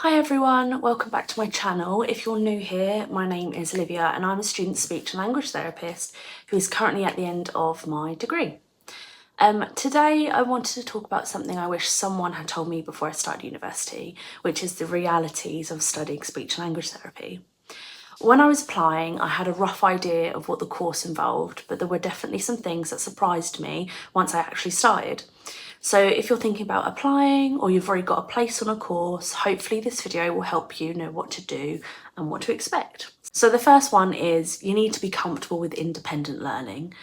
Hi everyone, welcome back to my channel. If you're new here, my name is Olivia and I'm a student speech and language therapist who is currently at the end of my degree. Today I wanted to talk about something I wish someone had told me before I started university, which is the realities of studying speech and language therapy. When I was applying, I had a rough idea of what the course involved, but there were definitely some things that surprised me once I actually started. So if you're thinking about applying or you've already got a place on a course, hopefully this video will help you know what to do and what to expect. So the first one is you need to be comfortable with independent learning.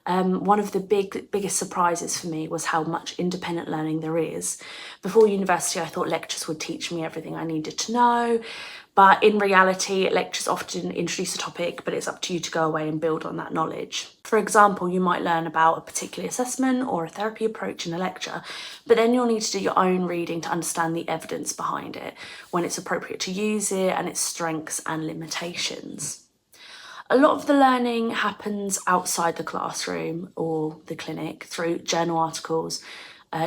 One of the biggest surprises for me was how much independent learning there is. Before university, I thought lectures would teach me everything I needed to know, but in reality, lectures often introduce a topic, but it's up to you to go away and build on that knowledge. For example, you might learn about a particular assessment or a therapy approach in a lecture, but then you'll need to do your own reading to understand the evidence behind it, when it's appropriate to use it, and its strengths and limitations. A lot of the learning happens outside the classroom or the clinic through journal articles,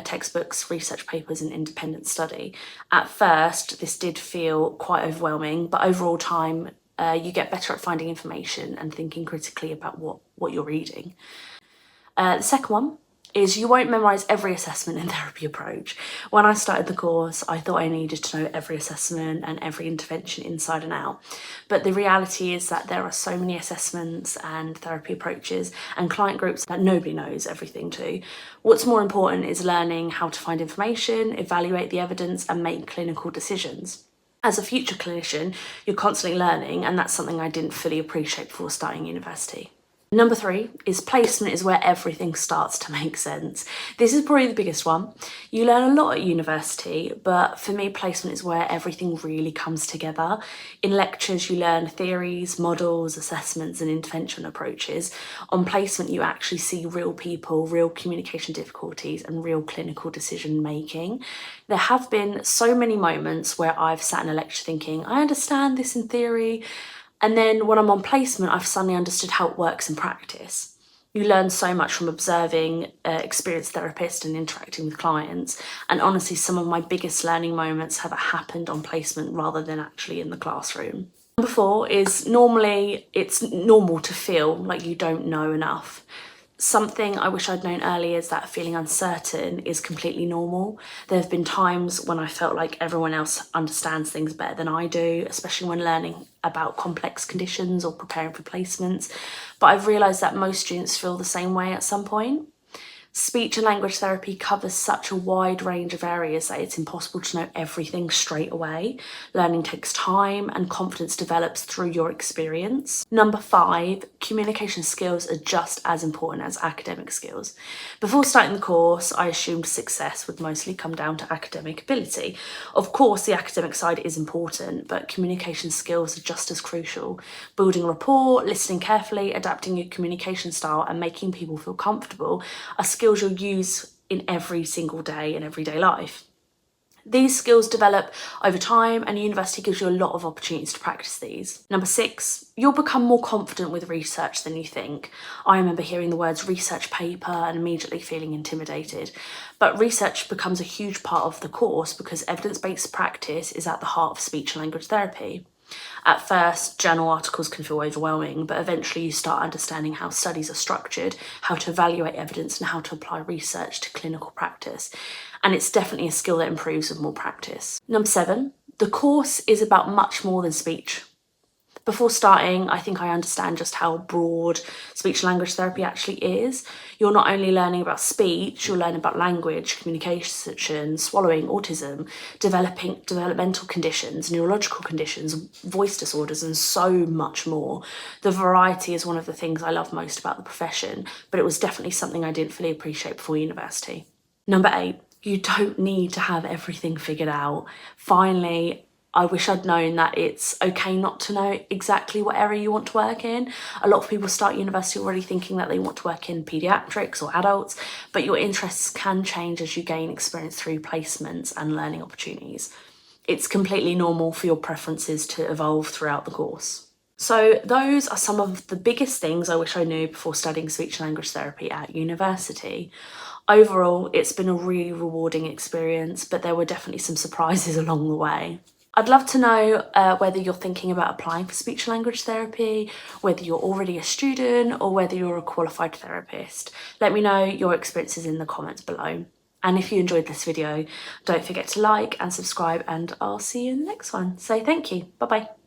textbooks, research papers and independent study. At first, this did feel quite overwhelming, but overall time, you get better at finding information and thinking critically about what you're reading. The second one is you won't memorise every assessment and therapy approach. When I started the course, I thought I needed to know every assessment and every intervention inside and out. But the reality is that there are so many assessments and therapy approaches and client groups that nobody knows everything to. What's more important is learning how to find information, evaluate the evidence, and make clinical decisions. As a future clinician, you're constantly learning, and that's something I didn't fully appreciate before starting university. Number 3 is placement is where everything starts to make sense. This is probably the biggest one. You learn a lot at university, but for me, placement is where everything really comes together. In lectures, you learn theories, models, assessments, and intervention approaches. On placement, you actually see real people, real communication difficulties, and real clinical decision making. There have been so many moments where I've sat in a lecture thinking, I understand this in theory, and then when I'm on placement, I've suddenly understood how it works in practice. You learn so much from observing experienced therapists and interacting with clients. And honestly, some of my biggest learning moments have happened on placement rather than actually in the classroom. Number 4 is normally it's normal to feel like you don't know enough. Something I wish I'd known earlier is that feeling uncertain is completely normal. There have been times when I felt like everyone else understands things better than I do, especially when learning about complex conditions or preparing for placements. But I've realised that most students feel the same way at some point. Speech and language therapy covers such a wide range of areas that it's impossible to know everything straight away. Learning takes time and confidence develops through your experience. Number 5, communication skills are just as important as academic skills. Before starting the course, I assumed success would mostly come down to academic ability. Of course, the academic side is important, but communication skills are just as crucial. Building rapport, listening carefully, adapting your communication style, and making people feel comfortable are skills you'll use in every single day in everyday life. These skills develop over time, and university gives you a lot of opportunities to practice these. Number 6, you'll become more confident with research than you think. I remember hearing the words research paper and immediately feeling intimidated. But research becomes a huge part of the course because evidence-based practice is at the heart of speech and language therapy. At first, journal articles can feel overwhelming, but eventually you start understanding how studies are structured, how to evaluate evidence, and how to apply research to clinical practice. And it's definitely a skill that improves with more practice. Number 7, the course is about much more than speech. Before starting, I think I understand just how broad speech and language therapy actually is. You're not only learning about speech, you'll learn about language, communication, swallowing, autism, developing developmental conditions, neurological conditions, voice disorders, and so much more. The variety is one of the things I love most about the profession, but it was definitely something I didn't fully appreciate before university. Number 8, you don't need to have everything figured out. Finally, I wish I'd known that it's okay not to know exactly what area you want to work in. A lot of people start university already thinking that they want to work in paediatrics or adults, but your interests can change as you gain experience through placements and learning opportunities. It's completely normal for your preferences to evolve throughout the course. So those are some of the biggest things I wish I knew before studying speech and language therapy at university. Overall, it's been a really rewarding experience, but there were definitely some surprises along the way. I'd love to know whether you're thinking about applying for speech and language therapy, whether you're already a student, or whether you're a qualified therapist. Let me know your experiences in the comments below. And if you enjoyed this video, don't forget to like and subscribe, and I'll see you in the next one. So thank you. Bye bye.